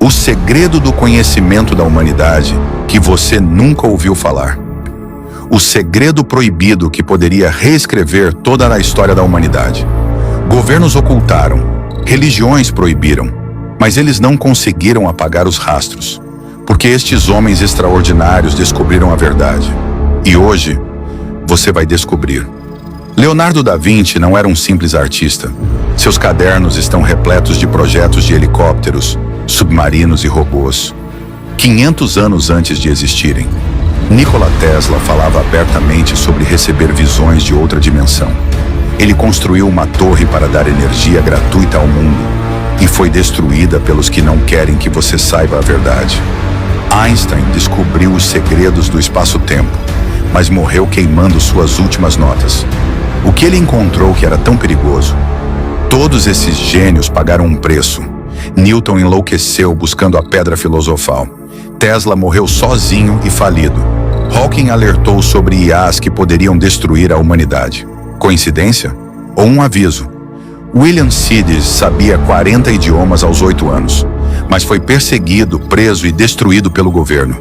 O segredo do conhecimento da humanidade que você nunca ouviu falar. O segredo proibido que poderia reescrever toda a história da humanidade. Governos ocultaram, religiões proibiram, mas eles não conseguiram apagar os rastros, porque estes homens extraordinários descobriram a verdade. E hoje, você vai descobrir. Leonardo da Vinci não era um simples artista. Seus cadernos estão repletos de projetos de helicópteros, submarinos e robôs. 500 anos antes de existirem, Nikola Tesla falava abertamente sobre receber visões de outra dimensão. Ele construiu uma torre para dar energia gratuita ao mundo e foi destruída pelos que não querem que você saiba a verdade. Einstein descobriu os segredos do espaço-tempo, mas morreu queimando suas últimas notas. O que ele encontrou que era tão perigoso? Todos esses gênios pagaram um preço. Newton enlouqueceu buscando a pedra filosofal. Tesla morreu sozinho e falido. Hawking alertou sobre IAs que poderiam destruir a humanidade. Coincidência? Ou um aviso? William Sidis sabia 40 idiomas aos 8 anos, mas foi perseguido, preso e destruído pelo governo,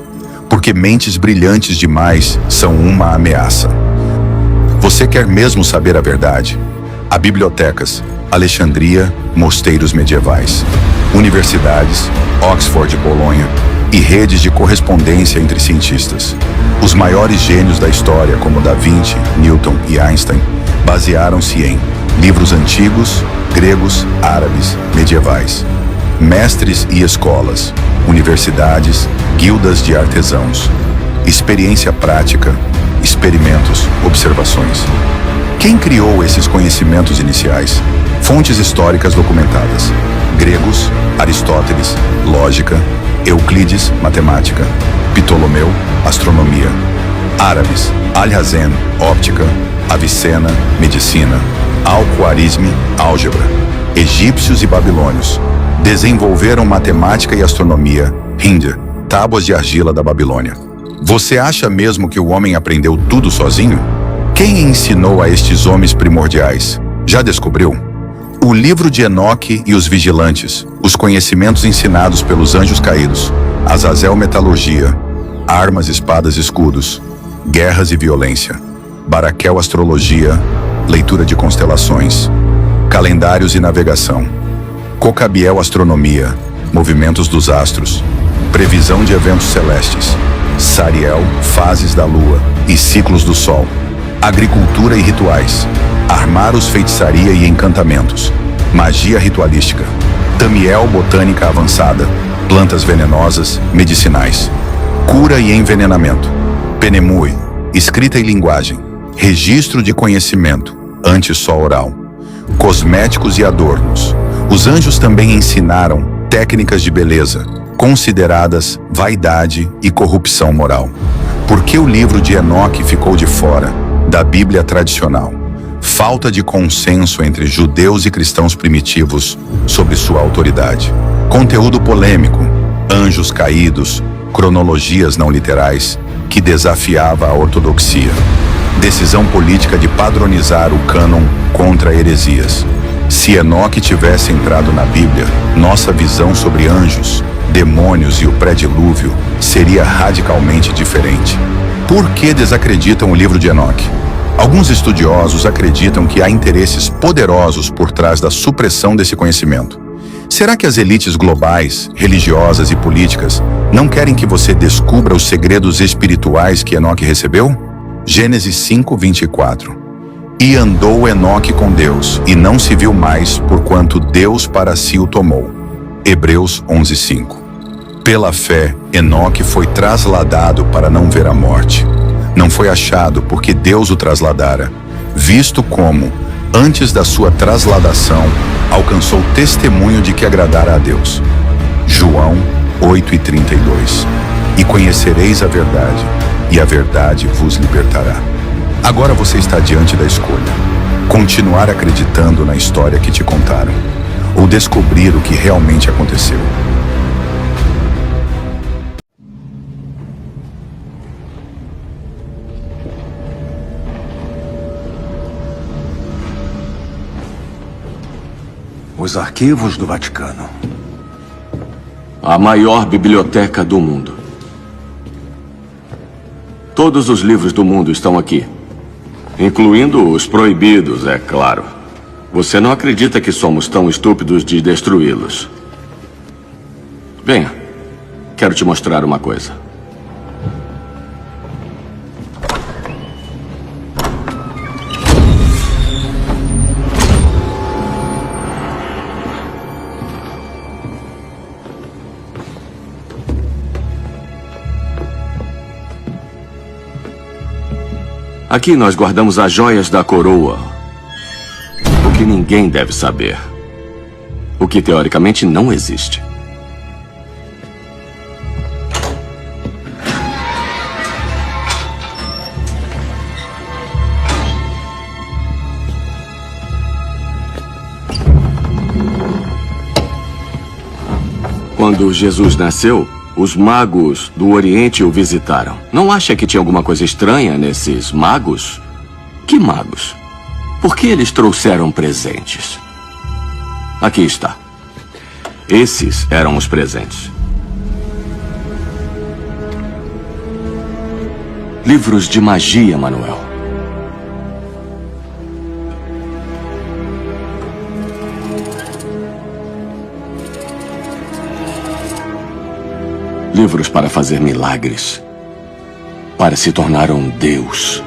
porque mentes brilhantes demais são uma ameaça. Você quer mesmo saber a verdade? Há bibliotecas, Alexandria, mosteiros medievais, universidades, Oxford e Bolonha, e redes de correspondência entre cientistas. Os maiores gênios da história, como Da Vinci, Newton e Einstein, basearam-se em livros antigos, gregos, árabes, medievais, mestres e escolas, universidades, guildas de artesãos, experiência prática, experimentos, observações. Quem criou esses conhecimentos iniciais? Fontes históricas documentadas: gregos, Aristóteles, lógica; Euclides, matemática; Ptolomeu, astronomia; árabes, Al-Hazen, óptica; Avicena, medicina; Al-Khwarizmi, álgebra; egípcios e babilônios desenvolveram matemática e astronomia; Índia, tábuas de argila da Babilônia. Você acha mesmo que o homem aprendeu tudo sozinho? Quem ensinou a estes homens primordiais? Já descobriu? O livro de Enoque e os vigilantes, os conhecimentos ensinados pelos anjos caídos, Azazel metalurgia, armas, espadas, escudos, guerras e violência, Baraquel astrologia, leitura de constelações, calendários e navegação, Cocabiel astronomia, movimentos dos astros, previsão de eventos celestes, Sariel, fases da lua e ciclos do sol, agricultura e rituais, Armaros, feitiçaria e encantamentos, magia ritualística, Tamiel, botânica avançada, plantas venenosas, medicinais, cura e envenenamento, Penemui, escrita e linguagem, registro de conhecimento, antes só oral, cosméticos e adornos. Os anjos também ensinaram técnicas de beleza, consideradas vaidade e corrupção moral. Por que o livro de Enoque ficou de fora da Bíblia tradicional? Falta de consenso entre judeus e cristãos primitivos sobre sua autoridade. Conteúdo polêmico, anjos caídos, cronologias não literais, que desafiava a ortodoxia. Decisão política de padronizar o cânon contra heresias. Se Enoque tivesse entrado na Bíblia, nossa visão sobre anjos, demônios e o pré-dilúvio seria radicalmente diferente. Por que desacreditam o livro de Enoque? Alguns estudiosos acreditam que há interesses poderosos por trás da supressão desse conhecimento. Será que as elites globais, religiosas e políticas não querem que você descubra os segredos espirituais que Enoque recebeu? Gênesis 5:24. E andou Enoque com Deus, e não se viu mais, porquanto Deus para si o tomou. Hebreus 11:5. Pela fé, Enoque foi trasladado para não ver a morte. Não foi achado porque Deus o trasladara, visto como, antes da sua trasladação, alcançou testemunho de que agradara a Deus. João 8:32. E conhecereis a verdade, e a verdade vos libertará. Agora você está diante da escolha: continuar acreditando na história que te contaram, ou descobrir o que realmente aconteceu. Os arquivos do Vaticano. A maior biblioteca do mundo. Todos os livros do mundo estão aqui. Incluindo os proibidos, é claro. Você não acredita que somos tão estúpidos de destruí-los. Venha. Quero te mostrar uma coisa. Aqui nós guardamos as joias da coroa. O que ninguém deve saber. O que teoricamente não existe. Quando Jesus nasceu, os magos do Oriente o visitaram. Não acha que tinha alguma coisa estranha nesses magos? Que magos? Por que eles trouxeram presentes? Aqui está. Esses eram os presentes. Livros de magia, Manuel. Livros para fazer milagres. Para se tornar um Deus.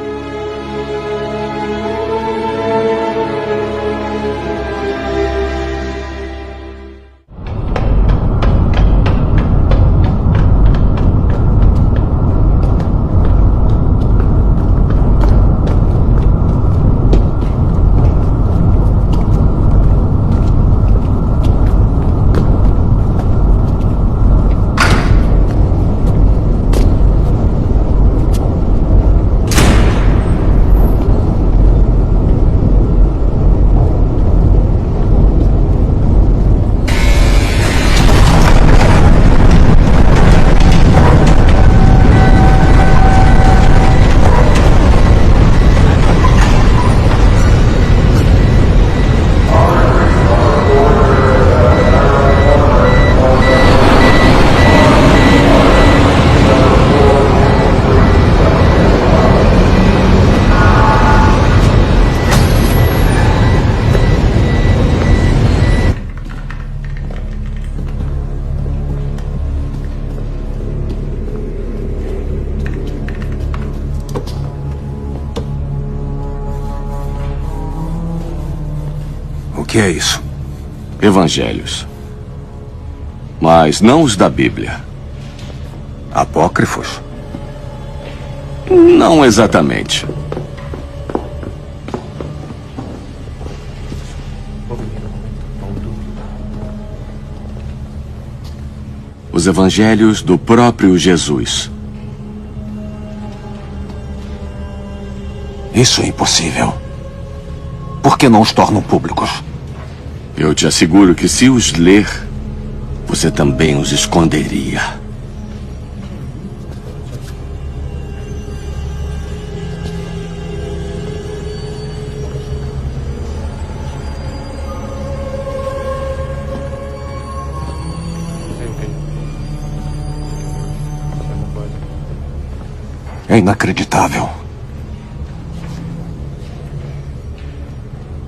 O que é isso? Evangelhos. Mas não os da Bíblia. Apócrifos? Não exatamente. Os evangelhos do próprio Jesus. Isso é impossível. Por que não os tornam públicos? Eu te asseguro que se os ler, você também os esconderia. É inacreditável.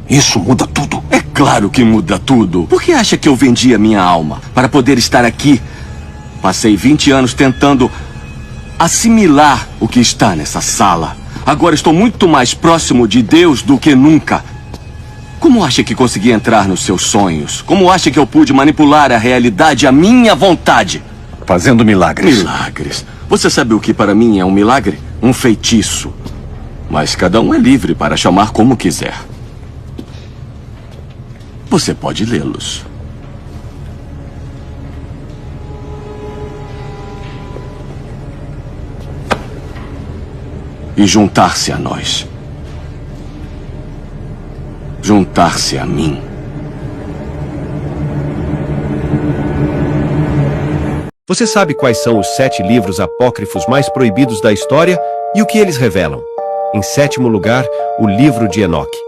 Isso muda tudo. É claro que muda tudo. Por que acha que eu vendi a minha alma para poder estar aqui? Passei 20 anos tentando assimilar o que está nessa sala. Agora estou muito mais próximo de Deus do que nunca. Como acha que consegui entrar nos seus sonhos? Como acha que eu pude manipular a realidade à minha vontade? Fazendo milagres. Milagres. Você sabe o que para mim é um milagre? Um feitiço. Mas cada um é livre para chamar como quiser. Você pode lê-los. E juntar-se a nós. Juntar-se a mim. Você sabe quais são os 7 livros apócrifos mais proibidos da história e o que eles revelam? Em 7º lugar, o livro de Enoque.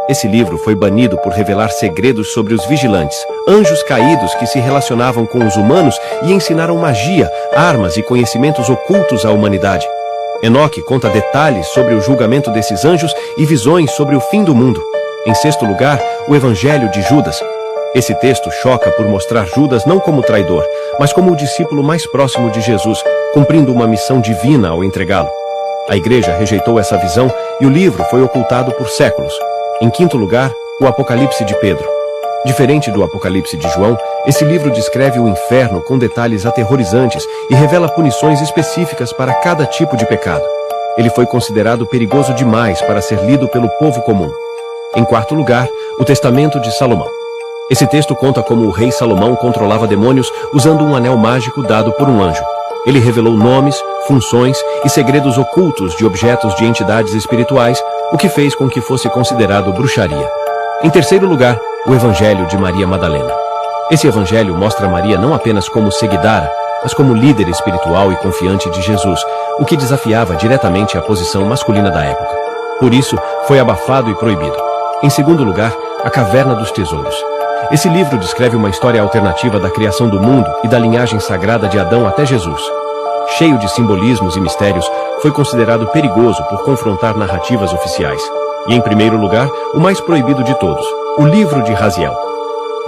Esse livro foi banido por revelar segredos sobre os vigilantes, anjos caídos que se relacionavam com os humanos e ensinaram magia, armas e conhecimentos ocultos à humanidade. Enoque conta detalhes sobre o julgamento desses anjos e visões sobre o fim do mundo. Em sexto lugar, o Evangelho de Judas. Esse texto choca por mostrar Judas não como traidor, mas como o discípulo mais próximo de Jesus, cumprindo uma missão divina ao entregá-lo. A igreja rejeitou essa visão e o livro foi ocultado por séculos. Em quinto lugar, o Apocalipse de Pedro. Diferente do Apocalipse de João, esse livro descreve o inferno com detalhes aterrorizantes e revela punições específicas para cada tipo de pecado. Ele foi considerado perigoso demais para ser lido pelo povo comum. Em quarto lugar, o Testamento de Salomão. Esse texto conta como o rei Salomão controlava demônios usando um anel mágico dado por um anjo. Ele revelou nomes, funções e segredos ocultos de objetos de entidades espirituais, o que fez com que fosse considerado bruxaria. Em terceiro lugar, o Evangelho de Maria Madalena. Esse evangelho mostra Maria não apenas como seguidara, mas como líder espiritual e confiante de Jesus, o que desafiava diretamente a posição masculina da época. Por isso, foi abafado e proibido. Em segundo lugar, a Caverna dos Tesouros. Esse livro descreve uma história alternativa da criação do mundo e da linhagem sagrada de Adão até Jesus. Cheio de simbolismos e mistérios, foi considerado perigoso por confrontar narrativas oficiais. E em primeiro lugar, o mais proibido de todos, o livro de Raziel.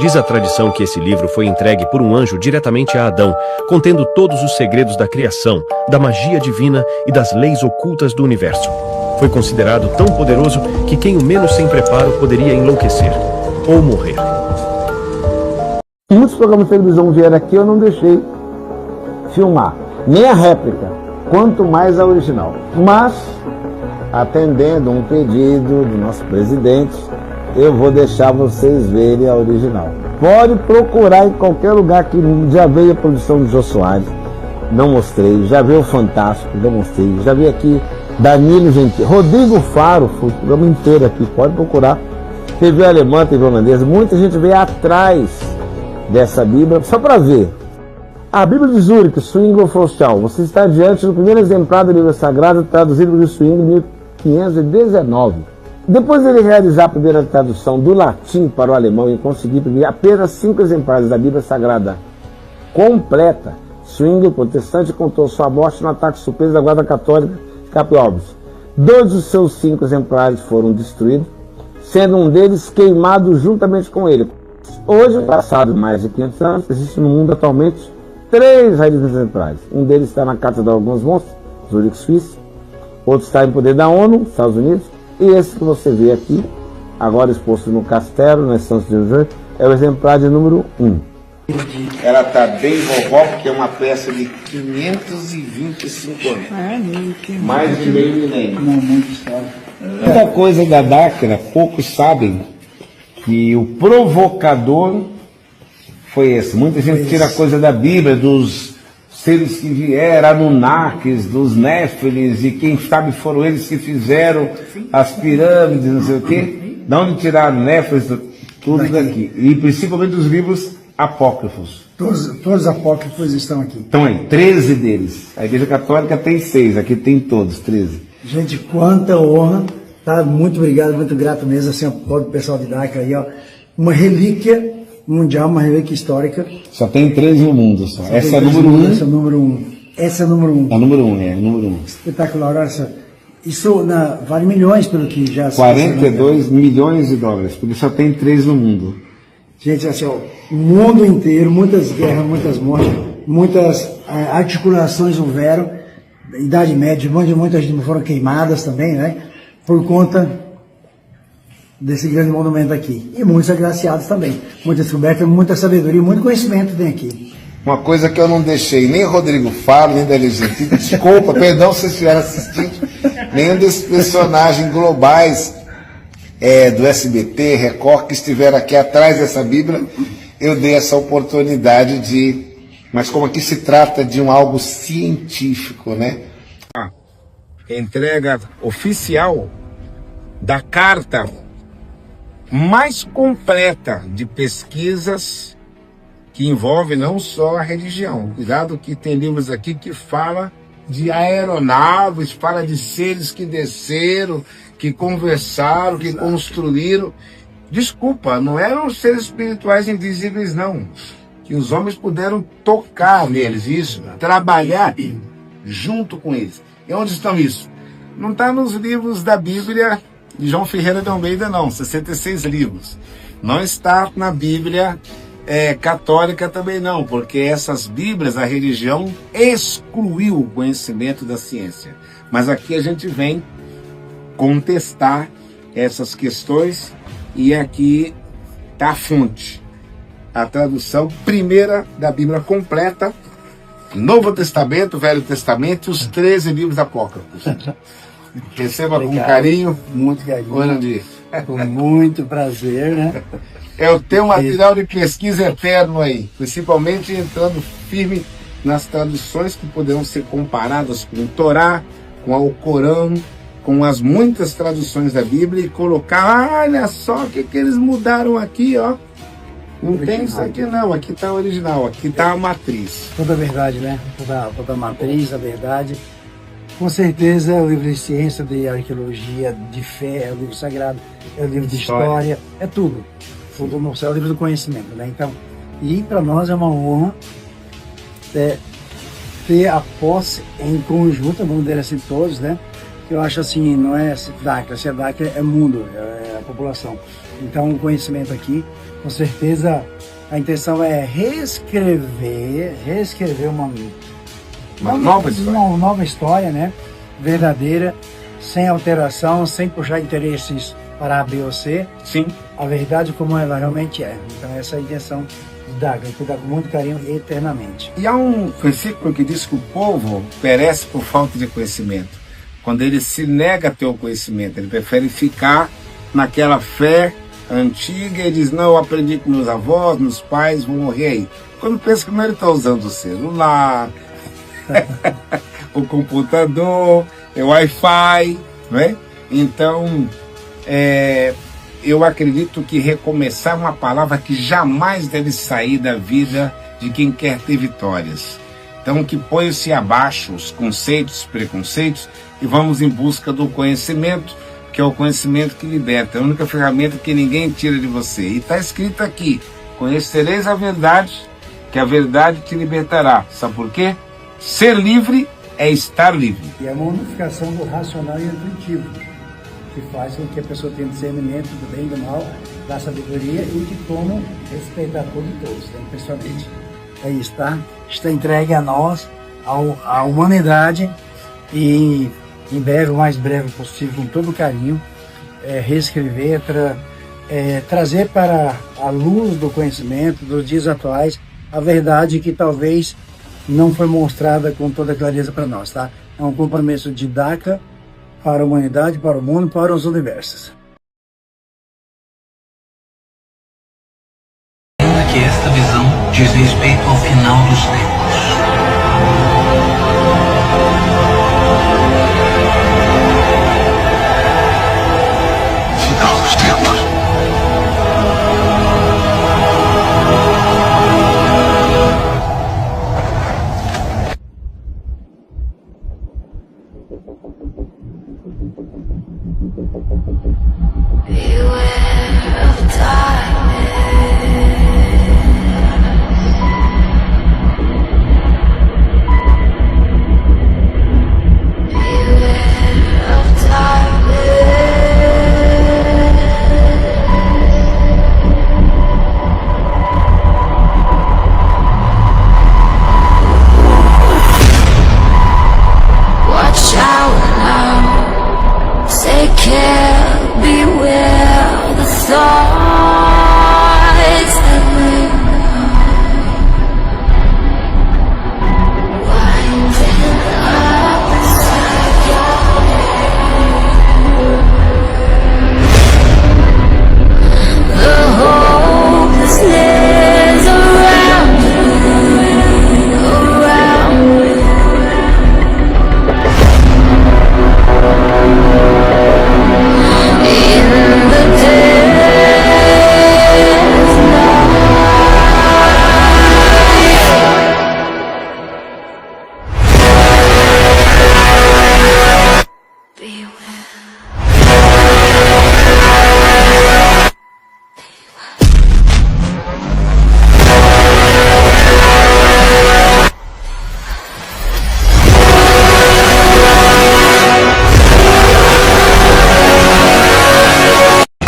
Diz a tradição que esse livro foi entregue por um anjo diretamente a Adão, contendo todos os segredos da criação, da magia divina e das leis ocultas do universo. Foi considerado tão poderoso que quem o menos sem preparo poderia enlouquecer ou morrer. Muitos programas de televisão vieram aqui, eu não deixei filmar, nem a réplica, quanto mais a original. Mas, atendendo um pedido do nosso presidente, eu vou deixar vocês verem a original. Pode procurar em qualquer lugar que já veio a produção de Jô Soares, não mostrei. Já veio o Fantástico, não mostrei. Já veio aqui Danilo Gentili, Rodrigo Faro, foi o programa inteiro aqui, pode procurar. TV alemã, TV holandesa, muita gente veio atrás dessa Bíblia, só para ver. A Bíblia de Zurich, Zwingli Forstall, você está diante do primeiro exemplar da Bíblia Sagrada, traduzido por Zwingli em 1519. Depois de ele realizar a primeira tradução do latim para o alemão e conseguir imprimir apenas 5 exemplares da Bíblia Sagrada completa, Zwingli, protestante, contou sua morte no ataque surpresa da Guarda Católica Capiobres. 2 dos seus 5 exemplares foram destruídos, sendo um deles queimado juntamente com ele. Hoje, passados mais de 500 anos, existe no mundo atualmente 3 raízes exemplares. Um deles está na Catedral de Alguns Monstros, Zurich, Suíça. Outro está em poder da ONU, Estados Unidos. E esse que você vê aqui, agora exposto no castelo, na Estância de José, é o exemplar de número 1. Ela está bem vovó, porque é uma peça de 525 anos. Mais de meio milênio. Muita coisa da Dáquila, poucos sabem que o provocador foi esse. Muita gente tira coisa da Bíblia, dos seres que vieram, Anunnakis, dos Néfilis, e quem sabe foram eles que fizeram as pirâmides, não sei o quê. De onde tiraram Néfilis? Tudo daqui. E principalmente os livros apócrifos. Todos os apócrifos estão aqui. Então aí, 13 deles. A Igreja Católica tem 6, aqui tem todos, 13. Gente, quanta honra. Tá? Muito obrigado, muito grato mesmo, assim, ao pessoal de Dáquila aí, ó. Uma relíquia mundial, uma relíquia histórica. Só tem 13 no mundo, só. Essa é número 1. Essa é número 1. Essa é número 1. A número 1, é, número 1. Espetacular, olha, isso vale milhões pelo que já... 42 milhões de dólares, porque só tem 3 no mundo. Gente, assim, ó, o mundo inteiro, muitas guerras, muitas mortes, muitas articulações houveram, Idade Média, muitas foram queimadas também, né? Por conta desse grande monumento aqui. E muitos agraciados também. Muita descoberta, muita sabedoria, muito conhecimento tem aqui. Uma coisa que eu não deixei, nem Rodrigo Faro, nem Danilo Gentili, desculpa, perdão se vocês estiveram assistindo, nenhum desses personagens globais do SBT, Record, que estiveram aqui atrás dessa Bíblia, eu dei essa oportunidade de... Mas como aqui se trata de algo científico, né? Entrega oficial da carta mais completa de pesquisas que envolve não só a religião. Cuidado que tem livros aqui que fala de aeronaves, fala de seres que desceram, que conversaram, que construíram. Desculpa, não eram seres espirituais invisíveis, não. Que os homens puderam tocar neles, isso, trabalhar junto com eles. E onde estão isso? Não está nos livros da Bíblia de João Ferreira de Almeida, não, 66 livros. Não está na Bíblia católica também não, porque essas Bíblias, a religião excluiu o conhecimento da ciência. Mas aqui a gente vem contestar essas questões e aqui está a fonte, a tradução primeira da Bíblia completa, Novo Testamento, Velho Testamento, os 13 livros apócrifos. Receba com carinho. Muito carinho. Orandi. Com muito prazer, né? Eu tenho um material de pesquisa eterno aí, principalmente entrando firme nas traduções que poderão ser comparadas com o Torá, com o Corão, com as muitas traduções da Bíblia e colocar, olha só o que eles mudaram aqui, ó. Não tem isso aqui não, aqui está o original, aqui está a matriz. Toda a verdade, né? Toda a matriz, a verdade. Com certeza o livro de ciência, de arqueologia, de fé, é o livro sagrado, é o livro de história, é tudo. É o livro do conhecimento, né? Então, e para nós é uma honra ter a posse em conjunto, vamos dizer assim, todos, né? Que eu acho assim, não é DACA, se é DACA é mundo, é a população. Então o conhecimento aqui, com certeza, a intenção é reescrever uma nova história, né? Verdadeira, sem alteração, sem puxar interesses para A, B ou C. Sim. A verdade como ela realmente é. Então essa é a intenção de Daga, cuidar com muito carinho eternamente. E há um versículo que diz que o povo perece por falta de conhecimento. Quando ele se nega a ter o conhecimento, ele prefere ficar naquela fé antiga e diz, não, eu aprendi com meus avós, meus pais, vou morrer aí. Quando pensa que não, ele está usando o celular, o computador, o Wi-Fi, né? Então, eu acredito que recomeçar é uma palavra que jamais deve sair da vida de quem quer ter vitórias. Então, que põe-se abaixo os conceitos, preconceitos e vamos em busca do conhecimento, que é o conhecimento que liberta, é a única ferramenta que ninguém tira de você. E está escrito aqui, conhecereis a verdade, que a verdade te libertará. Sabe por quê? Ser livre é estar livre. E é uma unificação do racional e intuitivo, que faz com que a pessoa tenha discernimento do bem e do mal, da sabedoria e que como respeitar todos e todos, né, pessoalmente. Aí está entregue a nós, à humanidade, e em breve, o mais breve possível, com todo carinho, reescrever, trazer para a luz do conhecimento dos dias atuais a verdade que talvez não foi mostrada com toda clareza para nós, tá? É um compromisso de DACA para a humanidade, para o mundo, para os universos. Ainda que esta visão diz respeito ao final dos tempos. Final dos tempos. Beware of darkness.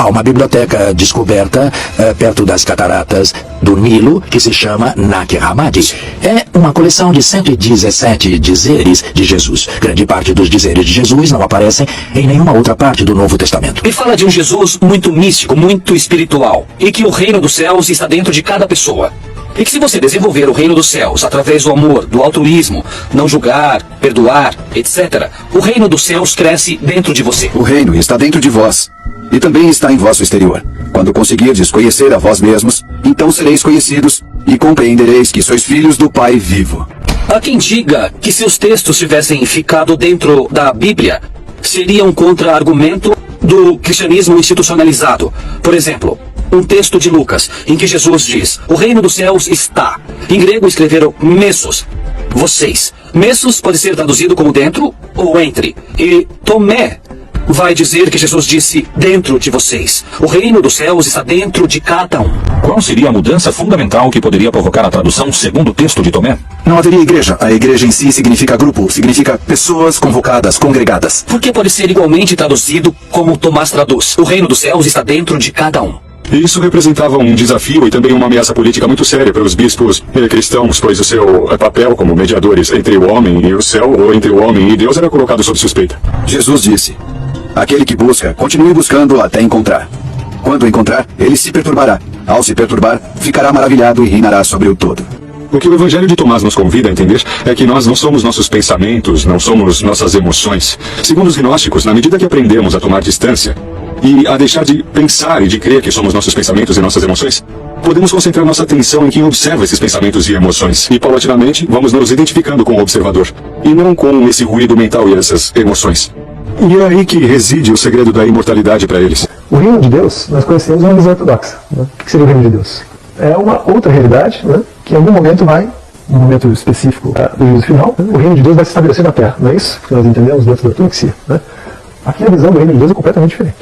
Há uma biblioteca descoberta perto das cataratas do Nilo que se chama Nag Hammadi. É uma coleção de 117 dizeres de Jesus. Grande parte dos dizeres de Jesus não aparecem em nenhuma outra parte do Novo Testamento. E fala de um Jesus muito místico, muito espiritual, e que o reino dos céus está dentro de cada pessoa. E que se você desenvolver o reino dos céus através do amor, do altruísmo, não julgar, perdoar, etc., o reino dos céus cresce dentro de você. O reino está dentro de vós, e também está em vosso exterior. Quando conseguirdes conhecer a vós mesmos, então sereis conhecidos, e compreendereis que sois filhos do Pai vivo. Há quem diga que se os textos tivessem ficado dentro da Bíblia, seria um contra-argumento do cristianismo institucionalizado. Por exemplo, um texto de Lucas, em que Jesus diz: o reino dos céus está. Em grego escreveram messos, vocês. Messos pode ser traduzido como dentro ou entre. E Tomé vai dizer que Jesus disse dentro de vocês. O reino dos céus está dentro de cada um. Qual seria a mudança fundamental que poderia provocar a tradução segundo o texto de Tomé? Não haveria igreja. A igreja em si significa grupo, significa pessoas convocadas, congregadas. Porque pode ser igualmente traduzido como Tomás traduz. O reino dos céus está dentro de cada um. Isso representava um desafio e também uma ameaça política muito séria para os bispos cristãos, pois o seu papel como mediadores entre o homem e o céu, ou entre o homem e Deus, era colocado sob suspeita. Jesus disse: aquele que busca, continue buscando até encontrar. Quando encontrar, ele se perturbará. Ao se perturbar, ficará maravilhado e reinará sobre o todo. O que o Evangelho de Tomás nos convida a entender é que nós não somos nossos pensamentos, não somos nossas emoções. Segundo os gnósticos, na medida que aprendemos a tomar distância e a deixar de pensar e de crer que somos nossos pensamentos e nossas emoções, podemos concentrar nossa atenção em quem observa esses pensamentos e emoções. E, paulatinamente, vamos nos identificando com o observador, e não com esse ruído mental e essas emoções. E é aí que reside o segredo da imortalidade para eles. O reino de Deus, nós conhecemos uma visão ortodoxa. Né? O que seria o reino de Deus? É uma outra realidade, né? Que em algum momento vai, num momento específico do juízo final, né? O reino de Deus vai se estabelecer na Terra. Não é isso que nós entendemos dentro da ortodoxia. Né? Aqui a visão do reino de Deus é completamente diferente.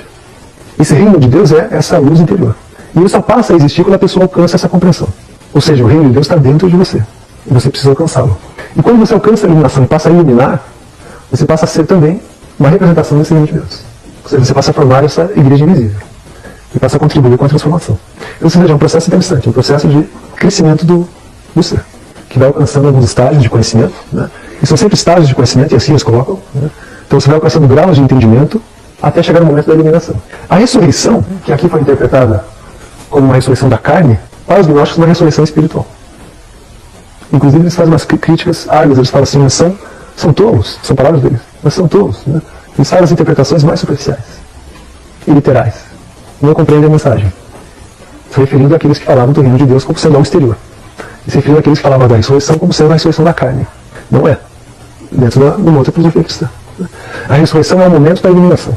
Esse reino de Deus é essa luz interior. E ele só passa a existir quando a pessoa alcança essa compreensão. Ou seja, o reino de Deus está dentro de você. E você precisa alcançá-lo. E quando você alcança a iluminação e passa a iluminar, você passa a ser também uma representação desse reino de Deus. Ou seja, você passa a formar essa igreja invisível. E passa a contribuir com a transformação. Então, ou seja, é um processo interessante, um processo de crescimento do ser, que vai alcançando alguns estágios de conhecimento, né? E são sempre estágios de conhecimento, e assim eles colocam, né? Então você vai alcançando graus de entendimento até chegar no momento da iluminação. A ressurreição, que aqui foi interpretada como uma ressurreição da carne, para os gnósticos é uma ressurreição espiritual. Inclusive eles fazem umas críticas árduas, eles falam assim, mas são tolos, são palavras deles, mas são tolos, né? Eles fazem as interpretações mais superficiais e literais, não compreendem a mensagem, se referindo àqueles que falavam do reino de Deus como sendo algo exterior, e se referindo àqueles que falavam da ressurreição como sendo a ressurreição da carne. Não é, dentro de uma outra filosofia cristã. A ressurreição é o momento da iluminação.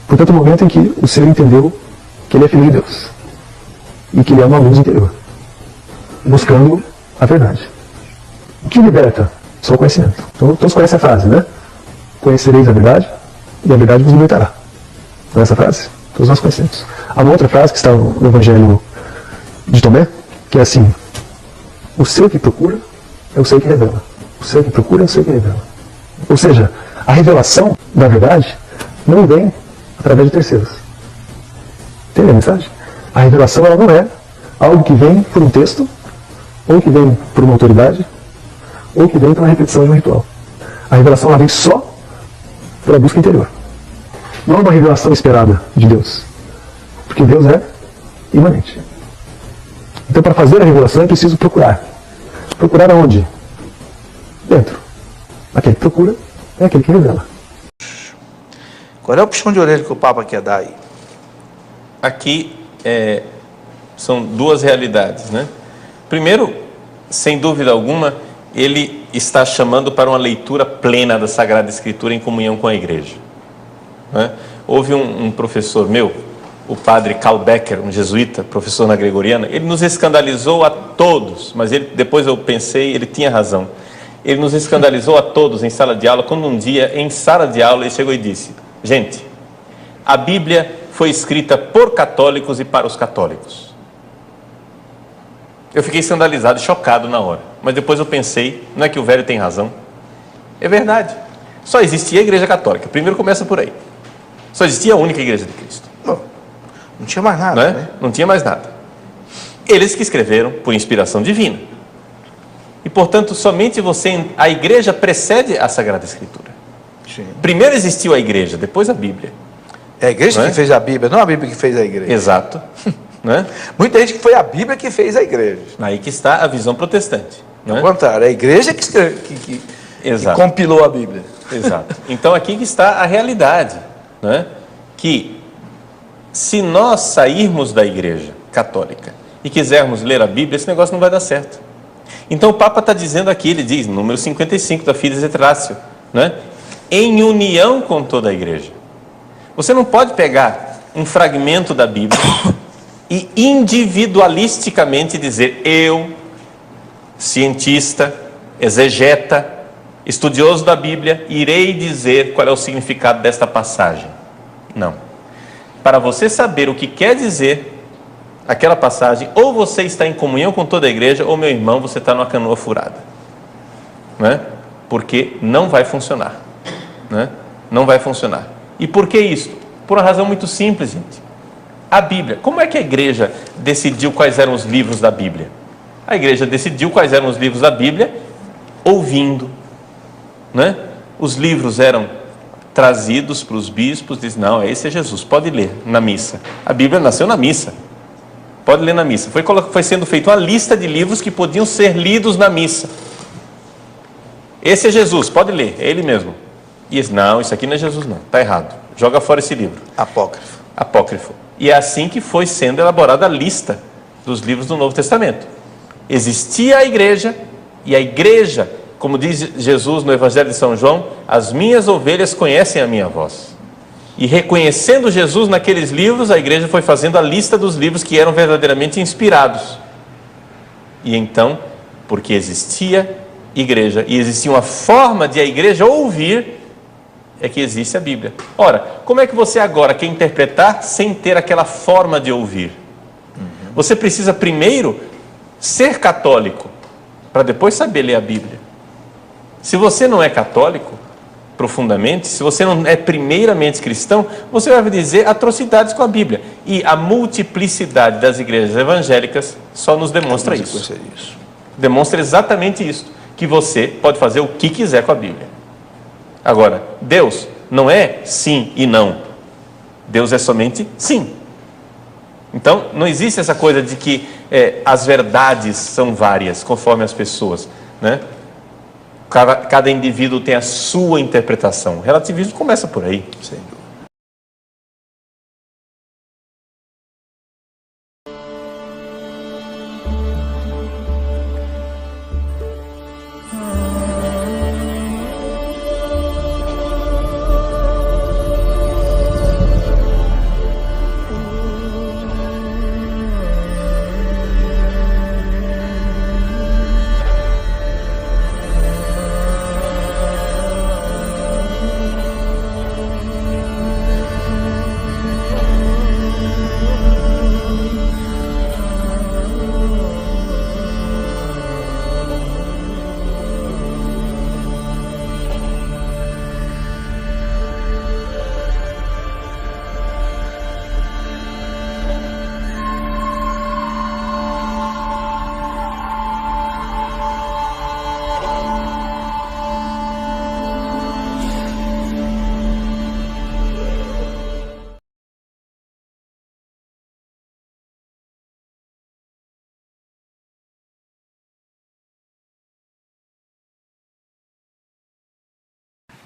Portanto, o momento em que o ser entendeu que ele é filho de Deus e que ele é uma luz interior, buscando a verdade. O que liberta? Só o conhecimento. Então, todos conhecem a frase, né? Conhecereis a verdade e a verdade vos libertará. Não é essa frase? Todos nós conhecemos. Há uma outra frase que está no Evangelho de Tomé, que é assim: o ser que procura é o ser que revela. O ser que procura é o ser que revela. Ou seja, a revelação da verdade não vem através de terceiros. Entende a mensagem? A revelação ela não é algo que vem por um texto, ou que vem por uma autoridade, ou que vem pela repetição de um ritual. A revelação ela vem só pela busca interior. Não é uma revelação esperada de Deus, porque Deus é imanente. Então, para fazer a revelação é preciso procurar. Procurar aonde? Dentro. Aquele que procura é aquele que revela. Qual é o puxão de orelha que o Papa quer dar aí? Aqui são duas realidades, né? Primeiro, sem dúvida alguma, ele está chamando para uma leitura plena da Sagrada Escritura em comunhão com a Igreja. Né? Houve um professor meu, o padre Karl Becker, um jesuíta, professor na Gregoriana, ele nos escandalizou a todos, mas depois eu pensei, ele tinha razão. Ele nos escandalizou a todos em sala de aula, quando um dia, em sala de aula, ele chegou e disse: gente, a Bíblia foi escrita por católicos e para os católicos. Eu fiquei escandalizado, chocado na hora. Mas depois eu pensei, não é que o velho tem razão? É verdade. Só existia a Igreja Católica. Primeiro começa por aí. Só existia a única igreja de Cristo. Não tinha mais nada, né? Não tinha mais nada. Eles que escreveram por inspiração divina. E, portanto, somente a igreja precede a Sagrada Escritura. Sim. Primeiro existiu a igreja, depois a Bíblia. É a igreja que fez a Bíblia, não a Bíblia que fez a igreja. Exato. Né? Muita gente que foi a Bíblia que fez a igreja. Aí que está a visão protestante. Ao contrário, é a igreja que compilou a Bíblia. Exato. Então aqui que está a realidade, né? Que se nós sairmos da igreja católica e quisermos ler a Bíblia, esse negócio não vai dar certo. Então o Papa está dizendo aqui, ele diz, número 55 da Fides et Ratio, né? Em união com toda a igreja. Você não pode pegar um fragmento da Bíblia e individualisticamente dizer, eu, cientista, exegeta, estudioso da Bíblia, irei dizer qual é o significado desta passagem. Não. Para você saber o que quer dizer aquela passagem, ou você está em comunhão com toda a igreja, ou, meu irmão, você está numa canoa furada. Né? Porque não vai funcionar. Né? Não vai funcionar. E por que isso? Por uma razão muito simples, gente. A Bíblia. Como é que a igreja decidiu quais eram os livros da Bíblia? A igreja decidiu quais eram os livros da Bíblia ouvindo. Né? Os livros eram trazidos para os bispos, diz, não, esse é Jesus, pode ler na missa. A Bíblia nasceu na missa. Pode ler na missa. Foi sendo feita uma lista de livros que podiam ser lidos na missa. Esse é Jesus, pode ler, é ele mesmo. E diz, não, isso aqui não é Jesus não, está errado. Joga fora esse livro. Apócrifo. Apócrifo. E é assim que foi sendo elaborada a lista dos livros do Novo Testamento. Existia a igreja, e a igreja, como diz Jesus no Evangelho de São João, as minhas ovelhas conhecem a minha voz. E reconhecendo Jesus naqueles livros, a igreja foi fazendo a lista dos livros que eram verdadeiramente inspirados. E então, porque existia igreja, e existia uma forma de a igreja ouvir, é que existe a Bíblia. Ora, como é que você agora quer interpretar sem ter aquela forma de ouvir? Você precisa primeiro ser católico, para depois saber ler a Bíblia. Se você não é católico, profundamente, se você não é primeiramente cristão, você vai dizer atrocidades com a Bíblia. E a multiplicidade das igrejas evangélicas só nos demonstra isso. Demonstra exatamente isso, que você pode fazer o que quiser com a Bíblia. Agora, Deus não é sim e não. Deus é somente sim. Então, não existe essa coisa de que as verdades são várias, conforme as pessoas, né? Cada indivíduo tem a sua interpretação. O relativismo começa por aí. Sem dúvida.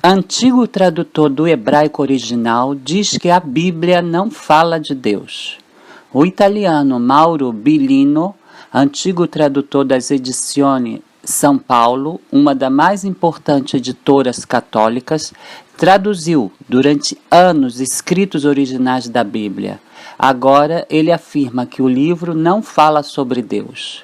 Antigo tradutor do hebraico original diz que a Bíblia não fala de Deus. O italiano Mauro Billino, antigo tradutor das Edizioni São Paulo, uma das mais importantes editoras católicas, traduziu durante anos escritos originais da Bíblia. Agora ele afirma que o livro não fala sobre Deus.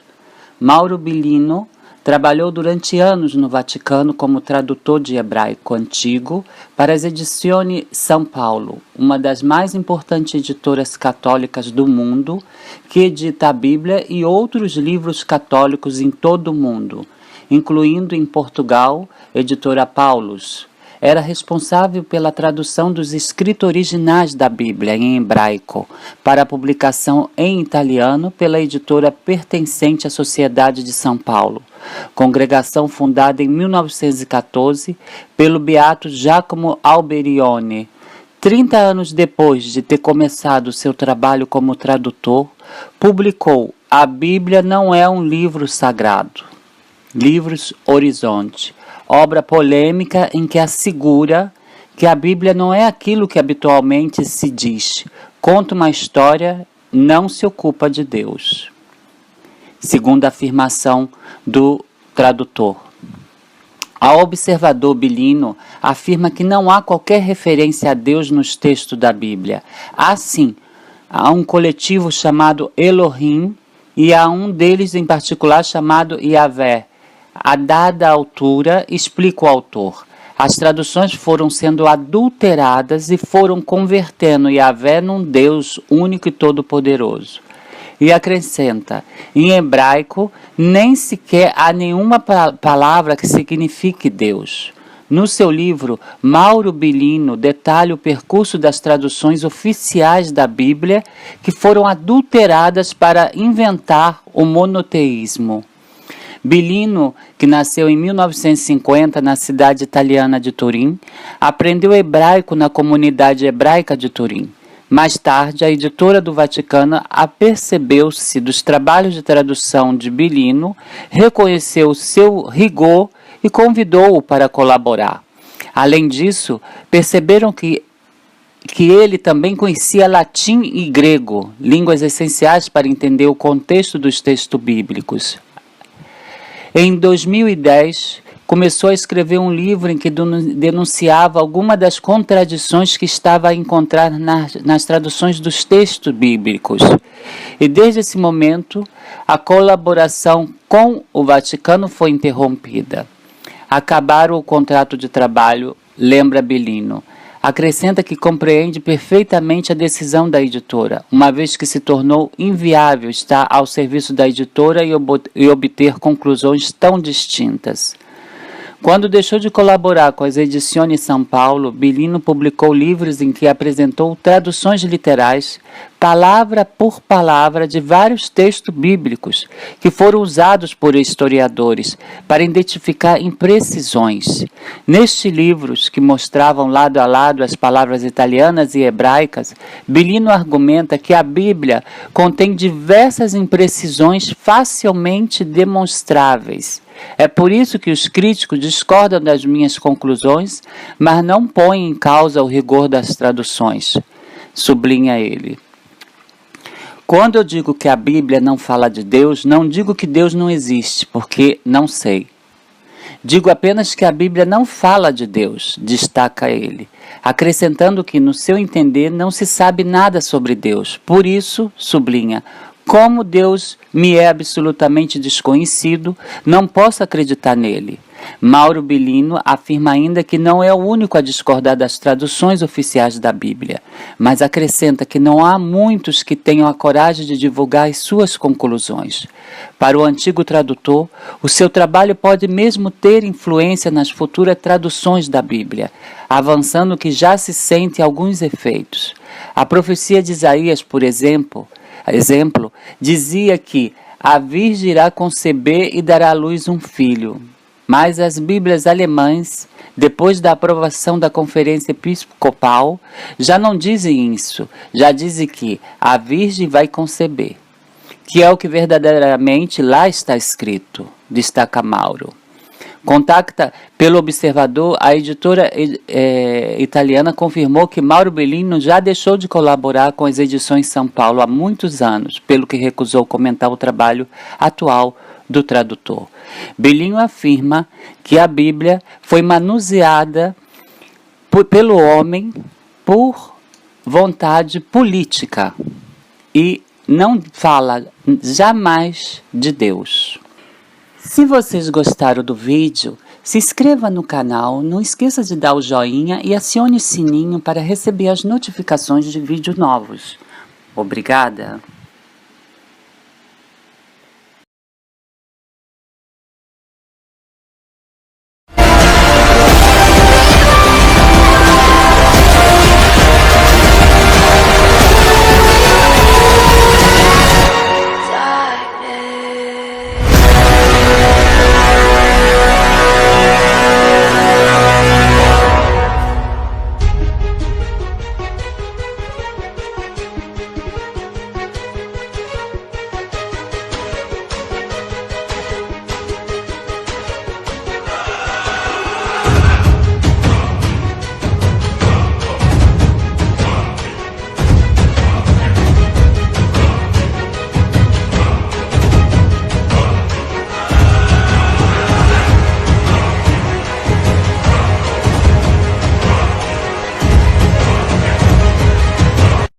Mauro Billino trabalhou durante anos no Vaticano como tradutor de hebraico antigo para as Edizioni São Paulo, uma das mais importantes editoras católicas do mundo, que edita a Bíblia e outros livros católicos em todo o mundo, incluindo em Portugal, editora Paulus, era responsável pela tradução dos escritos originais da Bíblia em hebraico para a publicação em italiano pela editora pertencente à Sociedade de São Paulo, congregação fundada em 1914 pelo beato Giacomo Alberione. 30 anos depois de ter começado seu trabalho como tradutor, publicou A Bíblia Não é um Livro Sagrado, Livros Horizonte, obra polêmica em que assegura que a Bíblia não é aquilo que habitualmente se diz, conta uma história, não se ocupa de Deus. Segundo a afirmação do tradutor. O observador Bilino afirma que não há qualquer referência a Deus nos textos da Bíblia. Há sim, há um coletivo chamado Elohim e há um deles em particular chamado Yahvé. A dada altura, explica o autor, as traduções foram sendo adulteradas e foram convertendo Yahvé num Deus único e todo-poderoso. E acrescenta, em hebraico, nem sequer há nenhuma palavra que signifique Deus. No seu livro, Mauro Bilino detalha o percurso das traduções oficiais da Bíblia que foram adulteradas para inventar o monoteísmo. Bilino, que nasceu em 1950 na cidade italiana de Turim, aprendeu hebraico na comunidade hebraica de Turim. Mais tarde, a editora do Vaticano apercebeu-se dos trabalhos de tradução de Bilino, reconheceu seu rigor e convidou-o para colaborar. Além disso, perceberam que ele também conhecia latim e grego, línguas essenciais para entender o contexto dos textos bíblicos. Em 2010, começou a escrever um livro em que denunciava algumas das contradições que estava a encontrar nas traduções dos textos bíblicos. E desde esse momento, a colaboração com o Vaticano foi interrompida. Acabaram o contrato de trabalho, lembra Bilino. Acrescenta que compreende perfeitamente a decisão da editora, uma vez que se tornou inviável estar ao serviço da editora e obter conclusões tão distintas. Quando deixou de colaborar com as edições São Paulo, Bilino publicou livros em que apresentou traduções literais, palavra por palavra, de vários textos bíblicos, que foram usados por historiadores para identificar imprecisões. Nestes livros, que mostravam lado a lado as palavras italianas e hebraicas, Bilino argumenta que a Bíblia contém diversas imprecisões facilmente demonstráveis. É por isso que os críticos discordam das minhas conclusões, mas não põem em causa o rigor das traduções, sublinha ele. Quando eu digo que a Bíblia não fala de Deus, não digo que Deus não existe, porque não sei. Digo apenas que a Bíblia não fala de Deus, destaca ele, acrescentando que, no seu entender, não se sabe nada sobre Deus. Por isso, sublinha, como Deus me é absolutamente desconhecido, não posso acreditar nele. Mauro Bilino afirma ainda que não é o único a discordar das traduções oficiais da Bíblia, mas acrescenta que não há muitos que tenham a coragem de divulgar as suas conclusões. Para o antigo tradutor, o seu trabalho pode mesmo ter influência nas futuras traduções da Bíblia, avançando que já se sente alguns efeitos. A profecia de Isaías, por exemplo, dizia que a Virgem irá conceber e dará à luz um filho. Mas as Bíblias alemãs, depois da aprovação da Conferência Episcopal, já não dizem isso. Já dizem que a Virgem vai conceber, que é o que verdadeiramente lá está escrito, destaca Mauro. Contacta pelo Observador, a editora italiana confirmou que Mauro Bilino já deixou de colaborar com as edições São Paulo há muitos anos, pelo que recusou comentar o trabalho atual do tradutor. Bilino afirma que a Bíblia foi manuseada pelo homem por vontade política e não fala jamais de Deus. Se vocês gostaram do vídeo, se inscreva no canal, não esqueça de dar o joinha e acione o sininho para receber as notificações de vídeos novos. Obrigada!